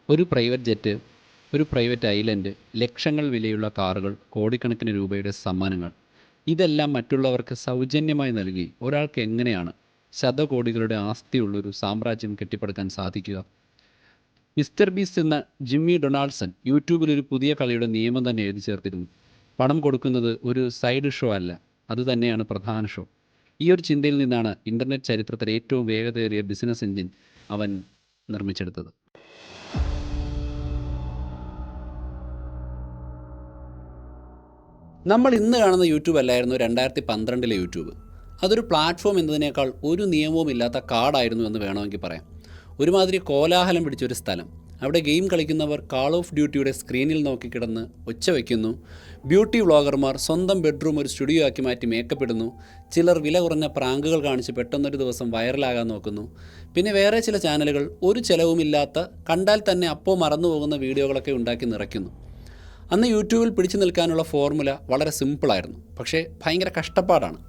ഒരു private jet, ഒരു private island, ലക്ഷങ്ങൾ വിലയുള്ള കാറുകൾ, കോടിക്കണക്കിന് രൂപയുടെ സമ്മാനങ്ങൾ. ഇതെല്ലാം മറ്റുള്ളവർക്ക് സൗജന്യമായി നൽകി ഒരാൾക്ക് എങ്ങനെയാണ് ശതകോടികളുടെ ആസ്തിയുള്ളൊരു സാമ്രാജ്യം കെട്ടിപ്പടുക്കാൻ സാധിക്കുക? മിസ്റ്റർ ബീസ്റ്റ് എന്ന ജിമ്മി ഡൊണാൾഡ്സൺ യൂട്യൂബിൽ ഒരു പുതിയ കളിയുടെ നിയമം തന്നെ എഴുതി ചേർത്തിരുന്നു. പണം കൊടുക്കുന്നത് ഒരു സൈഡ് ഷോ അല്ല, അതുതന്നെയാണ് പ്രധാന ഷോ. ഈ ഒരു ചിന്തയിൽ നിന്നാണ് ഇൻ്റർനെറ്റ് ചരിത്രത്തിലെ ഏറ്റവും വേഗതയേറിയ ബിസിനസ് എഞ്ചിൻ അവൻ നിർമ്മിച്ചെടുത്തത്. നമ്മൾ ഇന്ന് കാണുന്ന യൂട്യൂബ് അല്ലായിരുന്നു 2012 യൂട്യൂബ്. അതൊരു പ്ലാറ്റ്ഫോം എന്നതിനേക്കാൾ ഒരു നിയമവും ഇല്ലാത്ത കാടായിരുന്നു എന്ന് വേണമെങ്കിൽ പറയാം. ഒരുമാതിരി കോലാഹലം പിടിച്ചൊരു സ്ഥലം. അവിടെ ഗെയിം കളിക്കുന്നവർ കാൾ ഓഫ് ഡ്യൂട്ടിയുടെ സ്ക്രീനിൽ നോക്കിക്കിടന്ന് ഒച്ച വയ്ക്കുന്നു. ബ്യൂട്ടി വ്ളോഗർമാർ സ്വന്തം ബെഡ്റൂം ഒരു സ്റ്റുഡിയോ ആക്കി മാറ്റി മേക്കപ്പ് ഇടുന്നു. ചിലർ വില കുറഞ്ഞ പ്രാങ്കുകൾ കാണിച്ച് പെട്ടെന്നൊരു ദിവസം വൈറലാകാൻ നോക്കുന്നു. പിന്നെ വേറെ ചില ചാനലുകൾ ഒരു ചിലവുമില്ലാത്ത, കണ്ടാൽ തന്നെ അപ്പോൾ മറന്നു പോകുന്ന വീഡിയോകളൊക്കെ ഉണ്ടാക്കി നിറയ്ക്കുന്നു. അന്ന് യൂട്യൂബിൽ പിടിച്ചു നിൽക്കാനുള്ള ഫോർമുല വളരെ സിമ്പിളായിരുന്നു, പക്ഷേ ഭയങ്കര കഷ്ടപ്പാടാണ്.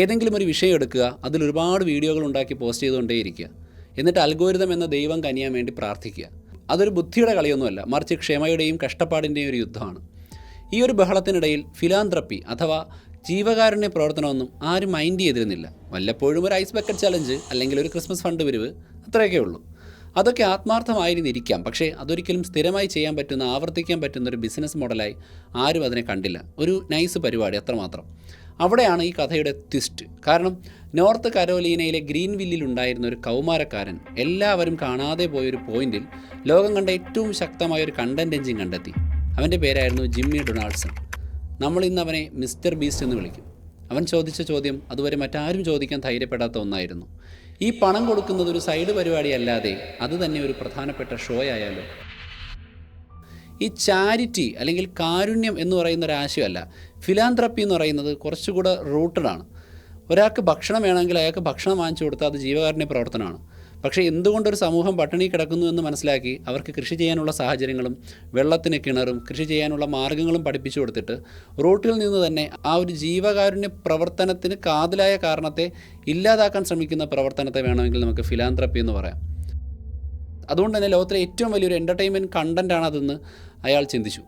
ഏതെങ്കിലും ഒരു വിഷയം എടുക്കുക, അതിലൊരുപാട് വീഡിയോകൾ ഉണ്ടാക്കി പോസ്റ്റ് ചെയ്തുകൊണ്ടേയിരിക്കുക, എന്നിട്ട് അൽഗോരിതം എന്ന ദൈവം കനിയാൻ വേണ്ടി പ്രാർത്ഥിക്കുക. അതൊരു ബുദ്ധിയുടെ കളിയൊന്നുമല്ല, മറിച്ച് ക്ഷമയുടെയും കഷ്ടപ്പാടിൻ്റെയും ഒരു യുദ്ധമാണ്. ഈ ഒരു ബഹളത്തിനിടയിൽ ഫിലാന്ത്രപ്പി അഥവാ ജീവകാരുണ്യ പ്രവർത്തനമൊന്നും ആരും മൈൻഡ് ചെയ്തിരുന്നില്ല. വല്ലപ്പോഴും ഒരു ഐസ് ബക്കറ്റ് ചലഞ്ച് അല്ലെങ്കിൽ ഒരു ക്രിസ്മസ് ഫണ്ട് പിരിവ്, അത്രയൊക്കെ ഉള്ളൂ. അതൊക്കെ ആത്മാർത്ഥമായിരുന്നിരിക്കാം, പക്ഷേ അതൊരിക്കലും സ്ഥിരമായി ചെയ്യാൻ പറ്റുന്ന, ആവർത്തിക്കാൻ പറ്റുന്ന ഒരു ബിസിനസ് മോഡലായി ആരും അതിനെ കണ്ടില്ല. ഒരു നൈസ് പരിപാടി അത്രമാത്രം. അവിടെയാണ് ഈ കഥയുടെ ട്വിസ്റ്റ്. കാരണം നോർത്ത് കരോലീനയിലെ ഗ്രീൻവില്ലിൽ ഉണ്ടായിരുന്ന ഒരു കൗമാരക്കാരൻ എല്ലാവരും കാണാതെ പോയൊരു പോയിന്റിൽ ലോകം കണ്ട ഏറ്റവും ശക്തമായൊരു കണ്ടന്റ് എഞ്ചിൻ കണ്ടെത്തി. അവൻ്റെ പേരായിരുന്നു ജിമ്മി ഡൊണാൾഡ്സൺ. നമ്മളിന്ന് അവനെ മിസ്റ്റർ ബീസ്റ്റ് എന്ന് വിളിക്കും. അവൻ ചോദിച്ച ചോദ്യം അതുവരെ മറ്റാരും ചോദിക്കാൻ ധൈര്യപ്പെടാത്ത ഒന്നായിരുന്നു. ഈ പണം കൊടുക്കുന്നത് ഒരു സൈഡ് പരിപാടി അല്ലാതെ അത് തന്നെ ഒരു പ്രധാനപ്പെട്ട ഷോ ആയാലോ? ഈ ചാരിറ്റി അല്ലെങ്കിൽ കാരുണ്യം എന്ന് പറയുന്ന ഒരു ആശയമല്ല, ഫിലാന്ത്രപ്പി എന്ന് പറയുന്നത് കുറച്ചുകൂടെ റൂട്ടഡാണ്. ഒരാൾക്ക് ഭക്ഷണം വേണമെങ്കിൽ അയാൾക്ക് ഭക്ഷണം വാങ്ങിച്ചു കൊടുത്താൽ അത് ജീവകാരുണ്യ പ്രവർത്തനമാണ്. പക്ഷേ എന്തുകൊണ്ടൊരു സമൂഹം പട്ടിണി കിടക്കുന്നു എന്ന് മനസ്സിലാക്കി അവർക്ക് കൃഷി ചെയ്യാനുള്ള സാഹചര്യങ്ങളും വെള്ളത്തിന് കിണറും കൃഷി ചെയ്യാനുള്ള മാർഗ്ഗങ്ങളും പഠിപ്പിച്ചു കൊടുത്തിട്ട് റൂട്ടിൽ നിന്ന് തന്നെ ആ ഒരു ജീവകാരുണ്യ പ്രവർത്തനത്തിന് കാതലായ കാരണത്തെ ഇല്ലാതാക്കാൻ ശ്രമിക്കുന്ന പ്രവർത്തനത്തെ വേണമെങ്കിൽ നമുക്ക് ഫിലാന്ത്രപ്പി എന്ന് പറയാം. അതുകൊണ്ട് തന്നെ ലോകത്തിലെ ഏറ്റവും വലിയൊരു എൻ്റർടൈൻമെൻറ്റ് കണ്ടൻറ്റാണ് അതെന്ന് അയാൾ ചിന്തിച്ചു.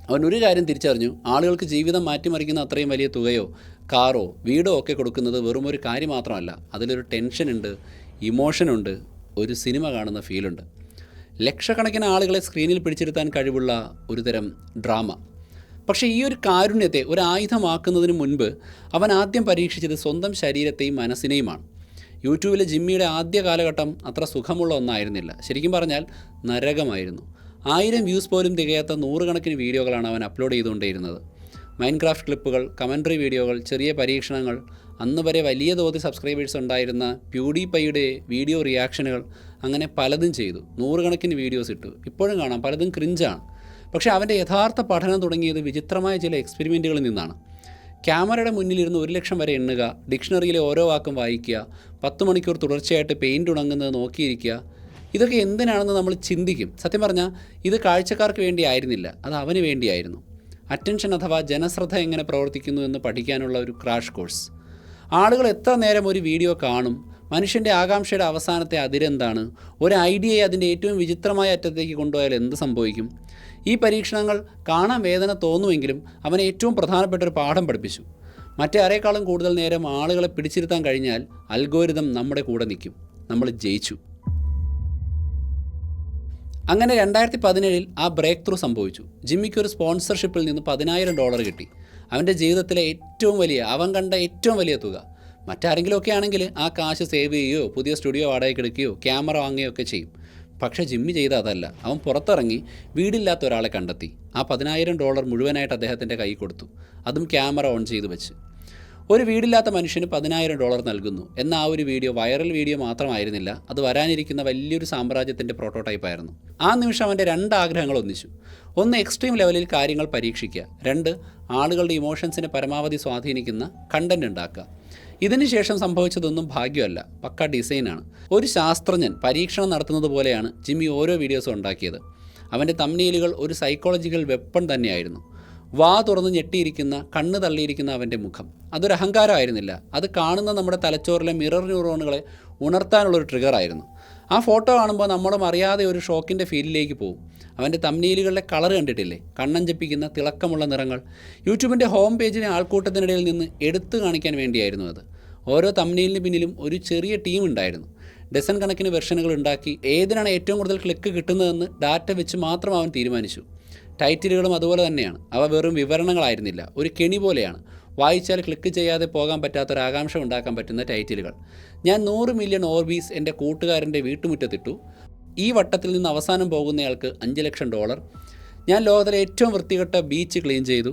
അവൻ ഒരു കാര്യം തിരിച്ചറിഞ്ഞു: ആളുകൾക്ക് ജീവിതം മാറ്റിമറിക്കുന്ന അത്രയും വലിയ തുകയോ കാറോ വീടോ ഒക്കെ കൊടുക്കുന്നത് വെറും ഒരു കാര്യം മാത്രമല്ല, അതിലൊരു ടെൻഷനുണ്ട്, ഇമോഷനുണ്ട്, ഒരു സിനിമ കാണുന്ന ഫീലുണ്ട്. ലക്ഷക്കണക്കിന് ആളുകളെ സ്ക്രീനിൽ പിടിച്ചിരുത്താൻ കഴിവുള്ള ഒരു തരം ഡ്രാമ. പക്ഷേ ഈ ഒരു കാരുണ്യത്തെ ഒരു ആയുധമാക്കുന്നതിന് മുൻപ് അവൻ ആദ്യം പരീക്ഷിച്ചത് സ്വന്തം ശരീരത്തെയും മനസ്സിനെയുമാണ്. യൂട്യൂബിലെ ജിമ്മിയുടെ ആദ്യ കാലഘട്ടം അത്ര സുഖമുള്ള ഒന്നായിരുന്നില്ല. ശരിക്കും പറഞ്ഞാൽ നരകമായിരുന്നു. 1000 വ്യൂസ് പോലും തികയാത്ത നൂറുകണക്കിന് വീഡിയോകളാണ് അവൻ അപ്ലോഡ് ചെയ്തുകൊണ്ടേയിരുന്നത്. മൈൻക്രാഫ്റ്റ് ക്ലിപ്പുകൾ, കമൻട്രി വീഡിയോകൾ, ചെറിയ പരീക്ഷണങ്ങൾ, അന്ന് വരെ വലിയ തോതിൽ സബ്സ്ക്രൈബേഴ്സ് ഉണ്ടായിരുന്ന പ്യൂഡിപൈയുടെ വീഡിയോ റിയാക്ഷനുകൾ, അങ്ങനെ പലതും ചെയ്തു. നൂറുകണക്കിന് വീഡിയോസ് ഇട്ടു. ഇപ്പോഴും കാണാം, പലതും ക്രിഞ്ചാണ്. പക്ഷേ അവൻ്റെ യഥാർത്ഥ പഠനം തുടങ്ങിയത് വിചിത്രമായ ചില എക്സ്പെരിമെൻറ്റുകളിൽ നിന്നാണ്. ക്യാമറയുടെ മുന്നിലിരുന്ന് 1,00,000 വരെ എണ്ണുക, ഡിക്ഷണറിയിലെ ഓരോ വാക്കും വായിക്കുക, 10 മണിക്കൂർ തുടർച്ചയായിട്ട് പെയിൻറ് ഉണങ്ങുന്നത് നോക്കിയിരിക്കുക. ഇതൊക്കെ എന്തിനാണെന്ന് നമ്മൾ ചിന്തിക്കും. സത്യം പറഞ്ഞാൽ ഇത് കാഴ്ചക്കാർക്ക് വേണ്ടി ആയിരുന്നില്ല, അത് അവന് വേണ്ടിയായിരുന്നു. അറ്റൻഷൻ അഥവാ ജനശ്രദ്ധ എങ്ങനെ പ്രവർത്തിക്കുന്നു എന്ന് പഠിക്കാനുള്ള ഒരു ക്രാഷ് കോഴ്സ്. ആളുകൾ എത്ര നേരം ഒരു വീഡിയോ കാണും, മനുഷ്യൻ്റെ ആകാംക്ഷയുടെ അവസാനത്തെ അതിരെന്താണ്, ഒരു ഐഡിയയെ അതിൻ്റെ ഏറ്റവും വിചിത്രമായ അറ്റത്തേക്ക് കൊണ്ടുപോയാൽ എന്ത് സംഭവിക്കും? ഈ പരീക്ഷണങ്ങൾ കാണാൻ വേദന തോന്നുമെങ്കിലും അവനെ ഏറ്റവും പ്രധാനപ്പെട്ട ഒരു പാഠം പഠിപ്പിച്ചു. മറ്റാരേക്കാളും കൂടുതൽ നേരം ആളുകളെ പിടിച്ചിരുത്താൻ കഴിഞ്ഞാൽ അൽഗോരിതം നമ്മുടെ കൂടെ നിൽക്കും. നമ്മൾ ജയിച്ചു. അങ്ങനെ 2017 ആ ബ്രേക്ക് ത്രൂ സംഭവിച്ചു. ജിമ്മിക്ക് ഒരു സ്പോൺസർഷിപ്പിൽ നിന്ന് $10,000 കിട്ടി. അവൻ്റെ ജീവിതത്തിലെ അവൻ കണ്ട ഏറ്റവും വലിയ തുക. മറ്റാരെങ്കിലുമൊക്കെ ആണെങ്കിൽ ആ കാശ് സേവ് ചെയ്യുകയോ പുതിയ സ്റ്റുഡിയോ വാടകയ്ക്ക് എടുക്കുകയോ ക്യാമറ വാങ്ങുകയോ ഒക്കെ ചെയ്യും. പക്ഷേ ജിമ്മി ചെയ്ത അതല്ല. അവൻ പുറത്തിറങ്ങി വീടില്ലാത്ത ഒരാളെ കണ്ടെത്തി. ആ $10,000 മുഴുവനായിട്ട് അദ്ദേഹത്തിൻ്റെ കൈ കൊടുത്തു, അതും ക്യാമറ ഓൺ ചെയ്ത് വെച്ച്. ഒരു വീടില്ലാത്ത മനുഷ്യന് $10,000 നൽകുന്നു എന്ന ആ ഒരു വീഡിയോ വൈറൽ വീഡിയോ മാത്രമായിരുന്നില്ല, അത് വരാനിരിക്കുന്ന വലിയൊരു സാമ്രാജ്യത്തിൻ്റെ പ്രോട്ടോടൈപ്പായിരുന്നു. ആ നിമിഷം അവൻ്റെ 2 ആഗ്രഹങ്ങൾ ഒന്നിച്ചു. 1, എക്സ്ട്രീം ലെവലിൽ കാര്യങ്ങൾ പരീക്ഷിക്കുക. 2, ആളുകളുടെ ഇമോഷൻസിനെ പരമാവധി സ്വാധീനിക്കുന്ന കണ്ടൻറ് ഉണ്ടാക്കുക. ഇതിനുശേഷം സംഭവിച്ചതൊന്നും ഭാഗ്യമല്ല, പക്ക ഡിസൈനാണ്. ഒരു ശാസ്ത്രജ്ഞൻ പരീക്ഷണം നടത്തുന്നത് പോലെയാണ് ജിമ്മി ഓരോ വീഡിയോസും ഉണ്ടാക്കിയത്. അവൻ്റെ തംബ്നെയിലുകൾ ഒരു സൈക്കോളജിക്കൽ വെപ്പൺ തന്നെയായിരുന്നു. വാ തുറന്ന് ഞെട്ടിയിരിക്കുന്ന, കണ്ണ് തള്ളിയിരിക്കുന്ന അവൻ്റെ മുഖം. അതൊരു അഹങ്കാരമായിരുന്നില്ല, അത് കാണുന്ന നമ്മുടെ തലച്ചോറിലെ മിറർ ന്യൂറോണുകളെ ഉണർത്താനുള്ളൊരു ട്രിഗറായിരുന്നു. ആ ഫോട്ടോ കാണുമ്പോൾ നമ്മളും അറിയാതെ ഒരു ഷോക്കിൻ്റെ ഫീലിലേക്ക് പോകും. അവൻ്റെ തംബ്നെയിലുകളുടെ കളർ കണ്ടിട്ടില്ലേ? കണ്ണഞ്ചപ്പിക്കുന്ന തിളക്കമുള്ള നിറങ്ങൾ. യൂട്യൂബിൻ്റെ ഹോം പേജിലെ ആൾക്കൂട്ടത്തിനിടയിൽ നിന്ന് എടുത്തു കാണിക്കാൻ വേണ്ടിയായിരുന്നു അത്. ഓരോ തംബ്നെയിലിന് പിന്നിലും ഒരു ചെറിയ ടീം ഉണ്ടായിരുന്നു. ഡസൻ കണക്കിന് വെർഷനുകൾ ഉണ്ടാക്കി ഏതിനാണ് ഏറ്റവും കൂടുതൽ ക്ലിക്ക് കിട്ടുന്നതെന്ന് ഡാറ്റ വെച്ച് മാത്രം അവൻ തീരുമാനിച്ചു. ടൈറ്റിലുകളും അതുപോലെ തന്നെയാണ്. അവ വെറും വിവരണങ്ങളായിരുന്നില്ല, ഒരു കെണി പോലെയാണ്. വായിച്ചാൽ ക്ലിക്ക് ചെയ്യാതെ പോകാൻ പറ്റാത്തൊരാകാംക്ഷ ഉണ്ടാക്കാൻ പറ്റുന്ന ടൈറ്റിലുകൾ. ഞാൻ 100 മില്യൺ ഓർബീസ് എൻ്റെ കൂട്ടുകാരൻ്റെ വീട്ടുമുറ്റത്തിട്ടു. ഈ വട്ടത്തിൽ നിന്ന് അവസാനം പോകുന്നയാൾക്ക് $5,00,000. ഞാൻ ലോകത്തിലെ ഏറ്റവും വൃത്തികെട്ട ബീച്ച് ക്ലീൻ ചെയ്തു.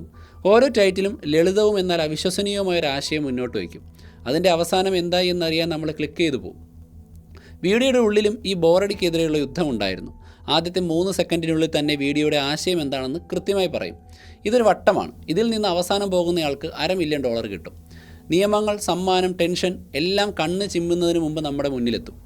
ഓരോ ടൈറ്റിലും ലളിതവും എന്നാൽ അവിശ്വസനീയമായൊരാശയം മുന്നോട്ട് വയ്ക്കും. അതിൻ്റെ അവസാനം എന്തായി എന്നറിയാൻ നമ്മൾ ക്ലിക്ക് ചെയ്തു പോകും. വീഡിയോയുടെ ഉള്ളിലും ഈ ബോറടിക്കെതിരെയുള്ള യുദ്ധമുണ്ടായിരുന്നു. ആദ്യത്തെ 3 സെക്കൻഡിനുള്ളിൽ തന്നെ വീഡിയോയുടെ ആശയം എന്താണെന്ന് കൃത്യമായി പറയും. ഇതൊരു വട്ടമാണ്. ഇതിൽ നിന്ന് അവസാനം പോകുന്നയാൾക്ക് $500,000 കിട്ടും. നിയമങ്ങൾ, സമ്മാനം, ടെൻഷൻ എല്ലാം കണ്ണ് ചിമ്മുന്നതിന് മുമ്പ് നമ്മുടെ മുന്നിലെത്തും.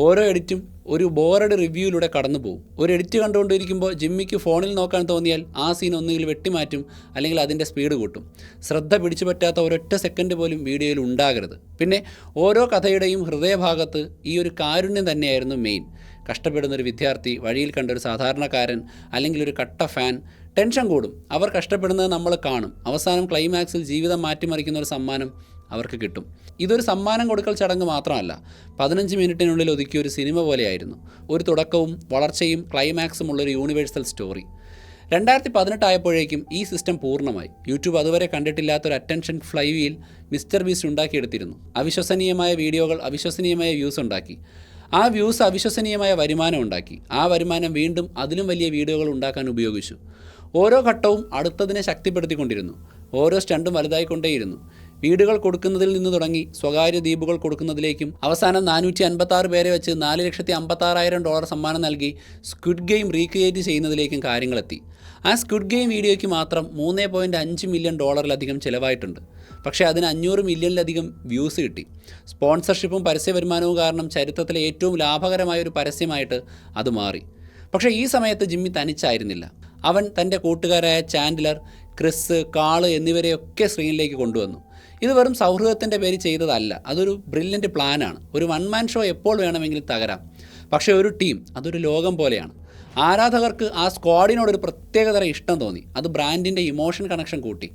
ഓരോ എഡിറ്റും ഒരു ബോറഡ് റിവ്യൂയിലൂടെ കടന്നു പോകും. ഒരു എഡിറ്റ് കണ്ടുകൊണ്ടിരിക്കുമ്പോൾ ജിമ്മിക്ക് ഫോണിൽ നോക്കാൻ തോന്നിയാൽ ആ സീൻ ഒന്നുകിൽ വെട്ടിമാറ്റും, അല്ലെങ്കിൽ അതിൻ്റെ സ്പീഡ് കൂട്ടും. ശ്രദ്ധ പിടിച്ചു പറ്റാത്ത ഒരൊറ്റ സെക്കൻഡ് പോലും വീഡിയോയിൽ ഉണ്ടാകരുത്. പിന്നെ ഓരോ കഥയുടെയും ഹൃദയഭാഗത്ത് ഈ ഒരു കാരുണ്യം തന്നെയായിരുന്നു മെയിൻ. കഷ്ടപ്പെടുന്നൊരു വിദ്യാർത്ഥി, വഴിയിൽ കണ്ടൊരു സാധാരണക്കാരൻ, അല്ലെങ്കിൽ ഒരു കട്ട ഫാൻ. ടെൻഷൻ കൂടും. അവർ കഷ്ടപ്പെടുന്നത് നമ്മൾ കാണും. അവസാനം ക്ലൈമാക്സിൽ ജീവിതം മാറ്റിമറിക്കുന്ന ഒരു സമ്മാനം അവർക്ക് കിട്ടും. ഇതൊരു സമ്മാനം കൊടുക്കൽ ചടങ്ങ് മാത്രമല്ല, 15 മിനിറ്റിനുള്ളിൽ ഒതുക്കിയ ഒരു സിനിമ പോലെയായിരുന്നു. ഒരു തുടക്കവും വളർച്ചയും ക്ലൈമാക്സും ഉള്ളൊരു യൂണിവേഴ്സൽ സ്റ്റോറി. 2018 ആയപ്പോഴേക്കും ഈ സിസ്റ്റം പൂർണ്ണമായി. യൂട്യൂബ് അതുവരെ കണ്ടിട്ടില്ലാത്തൊരു attention flywheel Mister Beast ഉണ്ടാക്കിയെടുത്തിരുന്നു. അവിശ്വസനീയമായ വീഡിയോകൾ അവിശ്വസനീയമായ വ്യൂസ് ഉണ്ടാക്കി. ആ വ്യൂസ് അവിശ്വസനീയമായ വരുമാനം ഉണ്ടാക്കി. ആ വരുമാനം വീണ്ടും അതിലും വലിയ വീഡിയോകൾ ഉണ്ടാക്കാൻ ഉപയോഗിച്ചു. ഓരോ ഘട്ടവും അടുത്തതിനെ ശക്തിപ്പെടുത്തിക്കൊണ്ടിരുന്നു. ഓരോ സ്റ്റണ്ടും വലുതായിക്കൊണ്ടേയിരുന്നു. വീടുകൾ കൊടുക്കുന്നതിൽ നിന്ന് തുടങ്ങി സ്വകാര്യ ദ്വീപുകൾ കൊടുക്കുന്നതിലേക്കും അവസാനം 456 പേരെ വെച്ച് $4,56,000 സമ്മാനം നൽകി സ്ക്വിഡ് ഗെയിം റീക്രിയേറ്റ് ചെയ്യുന്നതിലേക്കും കാര്യങ്ങളെത്തി. ആ സ്ക്വിഡ് ഗെയിം വീഡിയോയ്ക്ക് മാത്രം $3.5 മില്യൺ ചിലവായിട്ടുണ്ട്. പക്ഷേ അതിന് 500 മില്യണിലധികം വ്യൂസ് കിട്ടി. സ്പോൺസർഷിപ്പും പരസ്യ വരുമാനവും കാരണം ചരിത്രത്തിലെ ഏറ്റവും ലാഭകരമായ ഒരു പരസ്യമായിട്ട് അത് മാറി. പക്ഷേ ഈ സമയത്ത് ജിമ്മി തനിച്ചായിരുന്നില്ല. അവൻ തൻ്റെ കൂട്ടുകാരായ ചാൻഡലർ, ക്രിസ്, കാള് എന്നിവരെയൊക്കെ സ്ക്രീനിലേക്ക് കൊണ്ടുവന്നു. ഇത് വെറും സൗഹൃദത്തിൻ്റെ പേര് ചെയ്തതല്ല, അതൊരു ബ്രില്യൻ്റ് പ്ലാനാണ്. ഒരു വൺ മാൻ ഷോ എപ്പോൾ വേണമെങ്കിലും തകരാം, പക്ഷേ ഒരു ടീം അതൊരു ലോകം പോലെയാണ്. ആരാധകർക്ക് ആ സ്ക്വാഡിനോടൊരു പ്രത്യേകതരം ഇഷ്ടം തോന്നി. അത് ബ്രാൻഡിൻ്റെ ഇമോഷൻ കണക്ഷൻ കൂട്ടി.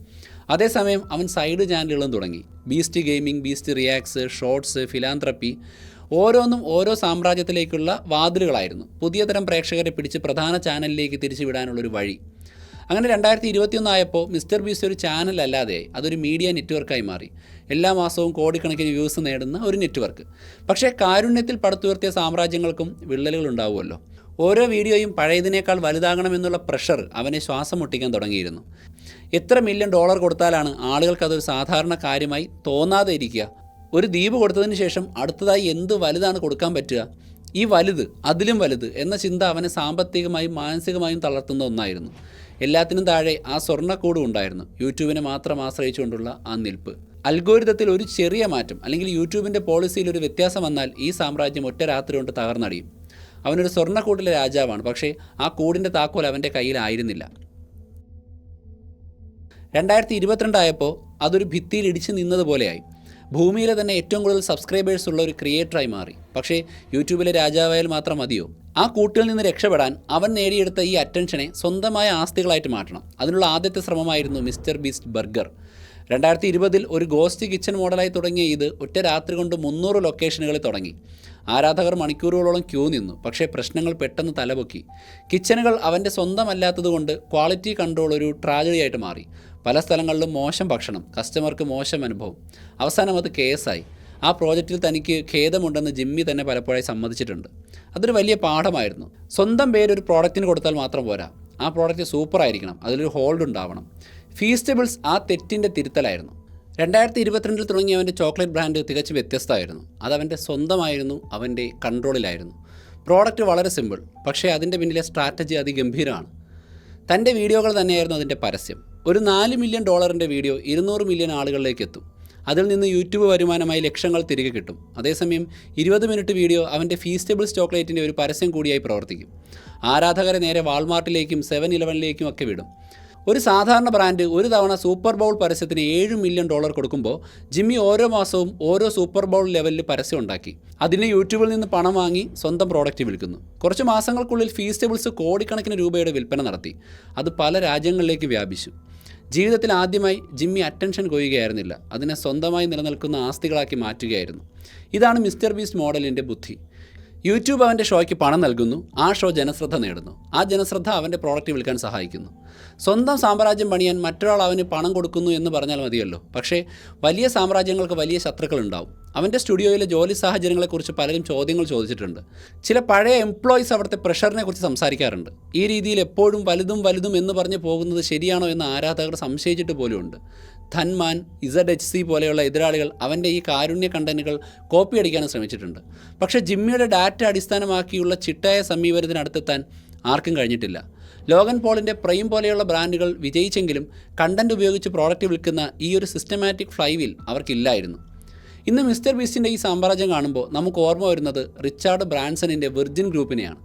അതേസമയം അവൻ സൈഡ് ചാനലുകളും തുടങ്ങി. Beast gaming, Beast reacts, shorts, philanthropy, ഓരോന്നും ഓരോ സാമ്രാജ്യത്തിലേക്കുള്ള വാതിലുകളായിരുന്നു. പുതിയ തരം പ്രേക്ഷകരെ പിടിച്ച് പ്രധാന ചാനലിലേക്ക് തിരിച്ചുവിടാനുള്ളൊരു വഴി. അങ്ങനെ 2021 ആയപ്പോൾ മിസ്റ്റർ ബീസ്റ്റ് ഒരു ചാനൽ അല്ലാതെയായി. അതൊരു മീഡിയ നെറ്റ്വർക്കായി മാറി. എല്ലാ മാസവും കോടിക്കണക്കിന് വ്യൂസ് നേടുന്ന ഒരു നെറ്റ്വർക്ക്. പക്ഷേ കാരുണ്യത്തിൽ പടുത്തുയർത്തിയ സാമ്രാജ്യങ്ങൾക്കും വിള്ളലുകൾ ഉണ്ടാവുമല്ലോ. ഓരോ വീഡിയോയും പഴയതിനേക്കാൾ വലുതാകണമെന്നുള്ള പ്രഷർ അവനെ ശ്വാസം മുട്ടിക്കാൻ തുടങ്ങിയിരുന്നു. എത്ര $1 മില്യൺ കൊടുത്താലാണ് ആളുകൾക്കതൊരു സാധാരണ കാര്യമായി തോന്നാതെ ഇരിക്കുക? ഒരു ദ്വീപ് കൊടുത്തതിന് ശേഷം അടുത്തതായി എന്ത് വലുതാണ് കൊടുക്കാൻ പറ്റുക? ഈ വലുത്, അതിലും വലുത് എന്ന ചിന്ത അവനെ സാമ്പത്തികമായും മാനസികമായും തളർത്തുന്ന ഒന്നായിരുന്നു. എല്ലാത്തിനും താഴെ ആ സ്വർണ്ണക്കൂടും ഉണ്ടായിരുന്നു. യൂട്യൂബിനെ മാത്രം ആശ്രയിച്ചുകൊണ്ടുള്ള ആ നിൽപ്പ്. അൽഗോരിതത്തിൽ ഒരു ചെറിയ മാറ്റം, അല്ലെങ്കിൽ യൂട്യൂബിൻ്റെ പോളിസിയിൽ ഒരു വ്യത്യാസം വന്നാൽ ഈ സാമ്രാജ്യം ഒറ്റ രാത്രി കൊണ്ട് തകർന്നടിയും. അവനൊരു സ്വർണ്ണക്കൂട്ടിലെ രാജാവാണ്, പക്ഷേ ആ കൂടിൻ്റെ താക്കോൽ അവൻ്റെ കയ്യിലായിരുന്നില്ല. 2022 ആയപ്പോൾ അതൊരു ഭിത്തിയിൽ ഇടിച്ച് നിന്നതുപോലെയായി. ഭൂമിയിലെ തന്നെ ഏറ്റവും കൂടുതൽ സബ്സ്ക്രൈബേഴ്സ് ഉള്ള ഒരു ക്രിയേറ്ററായി മാറി. പക്ഷേ യൂട്യൂബിലെ രാജാവായാൽ മാത്രം മതിയോ? ആ കൂട്ടിൽ നിന്ന് രക്ഷപ്പെടാൻ അവൻ നേടിയെടുത്ത ഈ അറ്റൻഷനെ സ്വന്തമായ ആസ്തികളായിട്ട് മാറ്റണം. അതിനുള്ള ആദ്യത്തെ ശ്രമമായിരുന്നു മിസ്റ്റർ ബീസ്റ്റ് ബർഗർ. 2020 ഒരു ഗോസ്റ്റ് കിച്ചൺ മോഡലായി തുടങ്ങിയ ഇത് ഒറ്റ രാത്രി കൊണ്ട് 300 ലൊക്കേഷനുകളിൽ തുടങ്ങി. ആരാധകർ മണിക്കൂറുകളോളം ക്യൂ നിന്നു. പക്ഷേ പ്രശ്നങ്ങൾ പെട്ടെന്ന് തലപൊക്കി. കിച്ചണുകൾ അവൻ്റെ സ്വന്തമല്ലാത്തതുകൊണ്ട് ക്വാളിറ്റി കൺട്രോൾ ഒരു ട്രാജഡിയായിട്ട് മാറി. പല സ്ഥലങ്ങളിലും മോശം ഭക്ഷണം, കസ്റ്റമർക്ക് മോശം അനുഭവം. അവസാനം അത് കേസായി. ആ പ്രോജക്റ്റിൽ തനിക്ക് ഖേദമുണ്ടെന്ന് ജിമ്മി തന്നെ പലപ്പോഴായി സമ്മതിച്ചിട്ടുണ്ട്. അതൊരു വലിയ പാഠമായിരുന്നു. സ്വന്തം പേര് ഒരു പ്രോഡക്റ്റിന് കൊടുത്താൽ മാത്രം പോരാ, ആ പ്രോഡക്റ്റ് സൂപ്പറായിരിക്കണം, അതിലൊരു ഹോൾഡ് ഉണ്ടാവണം. ഫീസ്റ്റബിൾസ് ആ തെറ്റിൻ്റെ തിരുത്തലായിരുന്നു. 2022 തുടങ്ങിയ അവൻ്റെ ചോക്ലേറ്റ് ബ്രാൻഡ് തികച്ചും വ്യത്യസ്തമായിരുന്നു. അതവൻ്റെ സ്വന്തമായിരുന്നു, അവൻ്റെ കൺട്രോളിലായിരുന്നു. പ്രോഡക്റ്റ് വളരെ സിമ്പിൾ, പക്ഷേ അതിൻ്റെ പിന്നിലെ സ്ട്രാറ്റജി അതിഗംഭീരമാണ്. തൻ്റെ വീഡിയോകൾ തന്നെയായിരുന്നു അതിൻ്റെ പരസ്യം. ഒരു $4 മില്യൺ വീഡിയോ 200 മില്യൺ ആളുകളിലേക്ക് എത്തും. അതിൽ നിന്ന് യൂട്യൂബ് വരുമാനമായി ലക്ഷങ്ങൾ തിരികെ കിട്ടും. അതേസമയം 20 മിനിറ്റ് വീഡിയോ അവൻ്റെ ഫീസ്റ്റബിൾസ് ചോക്ലേറ്റിൻ്റെ ഒരു പരസ്യം കൂടിയായി പ്രവർത്തിക്കും. ആരാധകരെ നേരെ വാൾമാർട്ടിലേക്കും 7-Elevenലേക്കും ഒക്കെ വിടും. ഒരു സാധാരണ ബ്രാൻഡ് ഒരു തവണ സൂപ്പർ ബൗൾ പരസ്യത്തിന് $7 മില്യൺ കൊടുക്കുമ്പോൾ ജിമ്മി ഓരോ മാസവും ഓരോ സൂപ്പർ ബൗൾ ലെവലിൽ പരസ്യം ഉണ്ടാക്കി അതിന് യൂട്യൂബിൽ നിന്ന് പണം വാങ്ങി സ്വന്തം പ്രോഡക്റ്റ് വിൽക്കുന്നു. കുറച്ച് മാസങ്ങൾക്കുള്ളിൽ ഫീസ്റ്റബിൾസ് കോടിക്കണക്കിന് രൂപയുടെ വിൽപ്പന നടത്തി. അത് പല രാജ്യങ്ങളിലേക്ക് വ്യാപിച്ചു. ജീവിതത്തിൽ ആദ്യമായി ജിമ്മി അറ്റൻഷൻ കൊയ്യുകയായിരുന്നില്ല, അതിനെ സ്വന്തമായി നിലനിൽക്കുന്ന ആസ്തികളാക്കി മാറ്റുകയായിരുന്നു. ഇതാണ് മിസ്റ്റർ ബീസ്റ്റ് മോഡലിൻ്റെ ബുദ്ധി. യൂട്യൂബ് അവൻ്റെ ഷോയ്ക്ക് പണം നൽകുന്നു, ആ ഷോ ജനശ്രദ്ധ നേടുന്നു, ആ ജനശ്രദ്ധ അവൻ്റെ പ്രോഡക്റ്റ് വിൽക്കാൻ സഹായിക്കുന്നു. സ്വന്തം സാമ്രാജ്യം പണിയാൻ മറ്റൊരാൾ അവന് പണം കൊടുക്കുന്നു എന്ന് പറഞ്ഞാൽ മതിയല്ലോ. പക്ഷേ വലിയ സാമ്രാജ്യങ്ങൾക്ക് വലിയ ശത്രുക്കളുണ്ടാവും. അവൻ്റെ സ്റ്റുഡിയോയിലെ ജോലി സാഹചര്യങ്ങളെക്കുറിച്ച് പലരും ചോദ്യങ്ങൾ ചോദിച്ചിട്ടുണ്ട്. ചില പഴയ എംപ്ലോയീസ് അവിടുത്തെ പ്രഷറിനെ കുറിച്ച് സംസാരിക്കാറുണ്ട്. ഈ രീതിയിൽ എപ്പോഴും വലുതും വലുതും എന്ന് പറഞ്ഞ് പോകുന്നത് ശരിയാണോ എന്ന് ആരാധകർ സംശയിച്ചിട്ട് പോലുമുണ്ട്. ധൻമാൻ, ZHC പോലെയുള്ള എതിരാളികൾ അവൻ്റെ ഈ കാരുണ്യ കണ്ടന്റുകൾ കോപ്പി അടിക്കാനും ശ്രമിച്ചിട്ടുണ്ട്. പക്ഷേ ജിമ്മിയുടെ ഡാറ്റ അടിസ്ഥാനമാക്കിയുള്ള ചിട്ടയായ സമീപനത്തിനടുത്തെത്താൻ ആർക്കും കഴിഞ്ഞിട്ടില്ല. ലോഗൻ പോളിൻ്റെ പ്രൈം പോലെയുള്ള ബ്രാൻഡുകൾ വിജയിച്ചെങ്കിലും കണ്ടന്റ് ഉപയോഗിച്ച് പ്രോഡക്റ്റ് വിൽക്കുന്ന ഈ ഒരു സിസ്റ്റമാറ്റിക് ഫ്ലൈവീൽ അവർക്കില്ലായിരുന്നു. ഇന്ന് മിസ്റ്റർ ബീസ്റ്റിൻ്റെ ഈ സാമ്രാജ്യം കാണുമ്പോൾ നമുക്ക് ഓർമ്മ വരുന്നത് റിച്ചാർഡ് ബ്രാൻസണിൻ്റെ വിർജിൻ ഗ്രൂപ്പിനെയാണ്.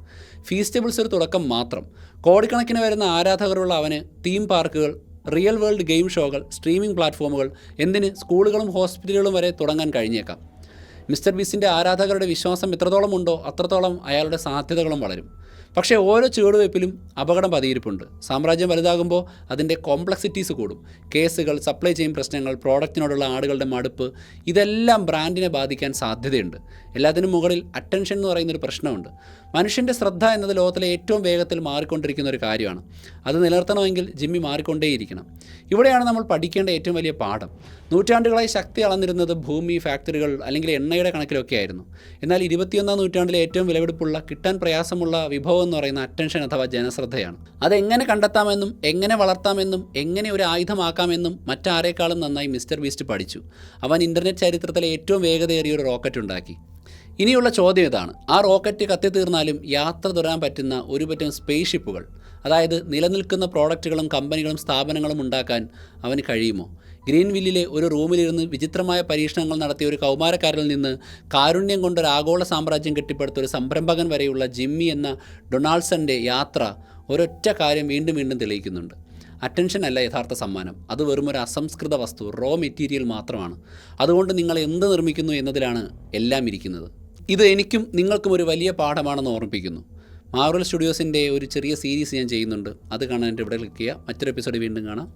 ഫീസ്റ്റബിൾസ് ഒരു തുടക്കം മാത്രം. കോടിക്കണക്കിന് വരുന്ന ആരാധകരുള്ള അവന് തീം പാർക്കുകൾ, റിയൽ വേൾഡ് ഗെയിം ഷോകൾ, സ്ട്രീമിംഗ് പ്ലാറ്റ്ഫോമുകൾ, എന്തിന് സ്കൂളുകളും ഹോസ്പിറ്റലുകളും വരെ തുടങ്ങാൻ കഴിഞ്ഞേക്കാം. മിസ്റ്റർ ബീസ്റ്റിൻ്റെ ആരാധകരുടെ വിശ്വാസം എത്രത്തോളം ഉണ്ടോ അത്രത്തോളം അയാളുടെ സാധ്യതകളും വളരും. പക്ഷേ ഓരോ ചുവടുവയ്പ്പിലും അപകടം പതിയിരിപ്പുണ്ട്. സാമ്രാജ്യം വലുതാകുമ്പോൾ അതിൻ്റെ കോംപ്ലക്സിറ്റീസ് കൂടും. കേസുകൾ, സപ്ലൈ ചെയിൻ പ്രശ്നങ്ങൾ, പ്രോഡക്റ്റിനോടുള്ള ആളുകളുടെ മടുപ്പ്, ഇതെല്ലാം ബ്രാൻഡിനെ ബാധിക്കാൻ സാധ്യതയുണ്ട്. എല്ലാത്തിനും മുകളിൽ അറ്റൻഷൻ എന്ന് പറയുന്നൊരു പ്രശ്നമുണ്ട്. മനുഷ്യൻ്റെ ശ്രദ്ധ എന്നത് ലോകത്തിലെ ഏറ്റവും വേഗത്തിൽ മാറിക്കൊണ്ടിരിക്കുന്ന ഒരു കാര്യമാണ്. അത് നിലനിർത്തണമെങ്കിൽ ജിമ്മി മാറിക്കൊണ്ടേയിരിക്കണം. ഇവിടെയാണ് നമ്മൾ പഠിക്കേണ്ട ഏറ്റവും വലിയ പാഠം. നൂറ്റാണ്ടുകളായി ശക്തി അളന്നിരുന്നത് ഭൂമി, ഫാക്ടറികൾ അല്ലെങ്കിൽ എണ്ണയുടെ കണക്കിലൊക്കെ ആയിരുന്നു. എന്നാൽ 21ാം നൂറ്റാണ്ടിലെ ഏറ്റവും വിലപിടിപ്പുള്ള, കിട്ടാൻ പ്രയാസമുള്ള വിഭവം എന്ന് പറയുന്ന അറ്റൻഷൻ അഥവാ ജനശ്രദ്ധയാണ്. അതെങ്ങനെ കണ്ടെത്താമെന്നും എങ്ങനെ വളർത്താമെന്നും എങ്ങനെ ഒരു ആയുധമാക്കാമെന്നും മറ്റാരേക്കാളും നന്നായി മിസ്റ്റർ ബീസ്റ്റ് പഠിച്ചു. അവൻ ഇൻ്റർനെറ്റ് ചരിത്രത്തിലെ ഏറ്റവും വേഗതയേറിയ ഒരു റോക്കറ്റ് ഉണ്ടാക്കി. ഇനിയുള്ള ചോദ്യം ഇതാണ്: ആ റോക്കറ്റ് കത്തിത്തീർന്നാലും യാത്ര തുടരാൻ പറ്റുന്ന ഒരു പറ്റം സ്പേസ് ഷിപ്പുകൾ, അതായത് നിലനിൽക്കുന്ന പ്രോഡക്റ്റുകളും കമ്പനികളും സ്ഥാപനങ്ങളും ഉണ്ടാക്കാൻ അവന് കഴിയുമോ? ഗ്രീൻവില്ലിലെ ഒരു റൂമിലിരുന്ന് വിചിത്രമായ പരീക്ഷണങ്ങൾ നടത്തിയ ഒരു കൗമാരക്കാരിൽ നിന്ന് കാരുണ്യം കൊണ്ടൊരു ആഗോള സാമ്രാജ്യം കെട്ടിപ്പടുത്ത ഒരു സംരംഭകൻ വരെയുള്ള ജിമ്മി എന്ന ഡൊണാൾഡ്സൻ്റെ യാത്ര ഒരൊറ്റ കാര്യം വീണ്ടും വീണ്ടും തെളിയിക്കുന്നുണ്ട്. അറ്റൻഷൻ അല്ല യഥാർത്ഥ സമ്മാനം, അത് വെറും ഒരു അസംസ്കൃത വസ്തു, റോ മെറ്റീരിയൽ മാത്രമാണ്. അതുകൊണ്ട് നിങ്ങൾ എന്ത് നിർമ്മിക്കുന്നു എന്നതിലാണ് എല്ലാം ഇരിക്കുന്നത്. ഇത് എനിക്കും നിങ്ങൾക്കും ഒരു വലിയ പാഠമാണെന്ന് ഓർമ്മിപ്പിക്കുന്നു. മാർവൽ സ്റ്റുഡിയോസിൻ്റെ ഒരു ചെറിയ സീരീസ് ഞാൻ ചെയ്യുന്നുണ്ട്, അത് കാണാനായിട്ട് ഇവിടെ ക്ലിക്ക് ചെയ്യുക. മറ്റൊരു എപ്പിസോഡ് വീണ്ടും കാണാം.